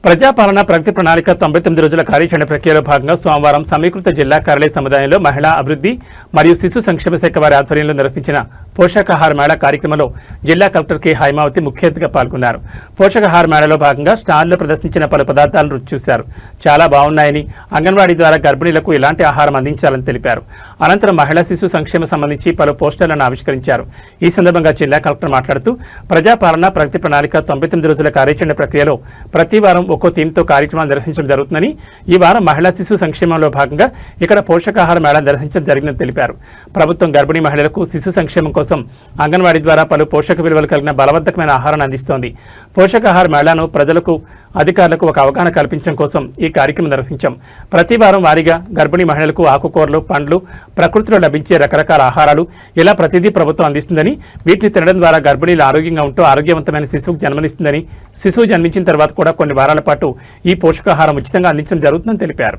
ప్రజాపాలన ప్రగతి ప్రణాళిక 99 రోజుల కార్యాచరణ ప్రక్రియలో భాగంగా సోమవారం సమీకృత జిల్లా కార్యాలయ సముదాయంలో మహిళా అభివృద్ధి మరియు శిశు సంక్షేమ శాఖ వారి ఆధ్వర్యంలో నిర్వహించిన పోషకాహార మేళా కార్యక్రమంలో జిల్లా కలెక్టర్ కె హైమావతి ముఖ్య అతిథిగా పాల్గొన్నారు. పోషకాహార మేళాలో భాగంగా స్టాల్లో ప్రదర్శించిన పలు పదార్థాలను రుచి చూశారు. చాలా బాగున్నాయని, అంగన్వాడీ ద్వారా గర్భిణీలకు ఇలాంటి ఆహారం అందించాలని తెలిపారు. అనంతరం మహిళా శిశు సంక్షేమ సంబంధించి పలు పోస్టర్లను ఆవిష్కరించారు. ఈ సందర్భంగా జిల్లా కలెక్టర్ మాట్లాడుతూ ప్రజాపాలన ప్రగతి ప్రణాళిక 99 రోజుల కార్యాచరణ ప్రక్రియలో ప్రతి వారం ఒక్కో థీమ్తో కార్యక్రమాలు నిర్వహించడం జరుగుతుందని, ఈ వారం మహిళా శిశు సంక్షేమంలో భాగంగా ఇక్కడ పోషకాహార మేళా నిర్వహించడం జరిగిందని తెలిపారు. ప్రభుత్వం గర్భిణీ మహిళలకు శిశు సంక్షేమం కోసం అంగన్వాడీ ద్వారా పలు పోషక విలువలు కలిగిన బలవర్ధకమైన ఆహారాన్ని అందిస్తోంది. పోషకాహార మేళాను ప్రజలకు, అధికారులకు ఒక అవగాహన కల్పించడం కోసం ఈ కార్యక్రమం నిర్వహించాం. ప్రతి వారం వారీగా గర్భిణీ మహిళలకు ఆకుకూరలు, పండ్లు, ప్రకృతిలో లభించే రకరకాల ఆహారాలు ఇలా ప్రతిదీ ప్రభుత్వం అందిస్తుందని, వీటిని తినడం ద్వారా గర్భిణీలు ఆరోగ్యంగా ఉంటూ ఆరోగ్యవంతమైన శిశువుకు జన్మనిస్తుందని, శిశువు జన్మించిన తర్వాత కూడా కొన్ని వారాల పాటు ఈ పోషకాహారం ఉచితంగా అందించడం జరుగుతుందని తెలిపారు.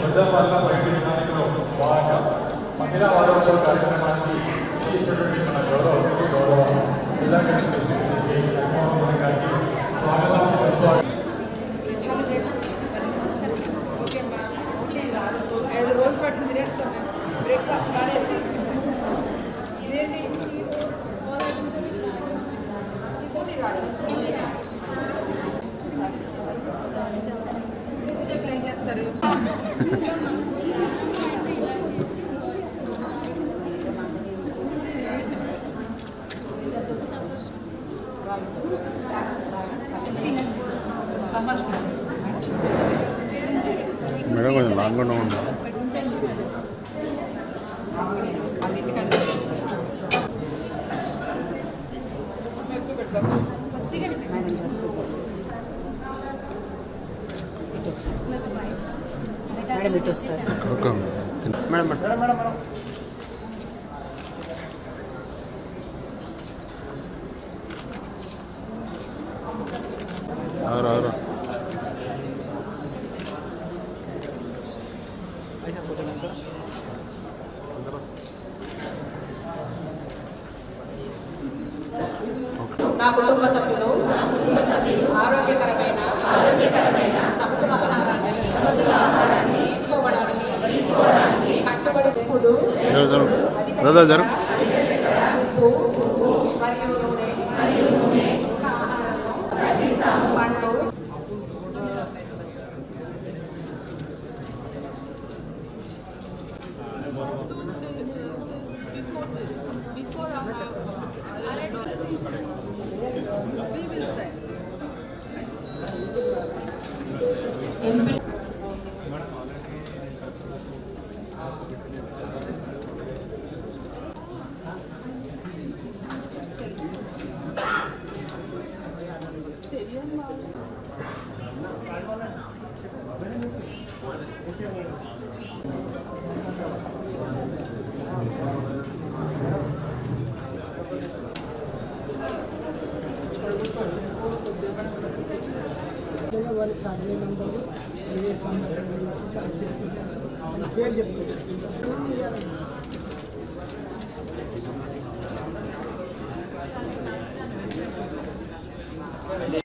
ప్రజాపాలన ప్రగతి ప్రణాళికలో భాగంగా మహిళా వారోత్సవ కార్యక్రమానికి చేసినటువంటి మన గౌరవ జిల్లా కలెక్టర్ గారికి స్వాగతం. రోజు పట్టు తినేస్తాం మేము బ్రేక్ఫాస్ట్ కాలేసి ఇదేంటి ఏం చేస్తారు? సమ్మర్ స్పెషల్స్ మేడం కొంచెం లాంగ్గా ఉంది. నా కుటుంబ సభ్యులు ఆరోగ్యకరమైన సమృద్ధ ఆహారాన్ని తీసుకోవడానికి కట్టుబడి ఉప్పు మరియు నూనె ఆహారంలో పండ్లు వాళ్ళ సర్వే నంబరు, పేరు చెప్తారు.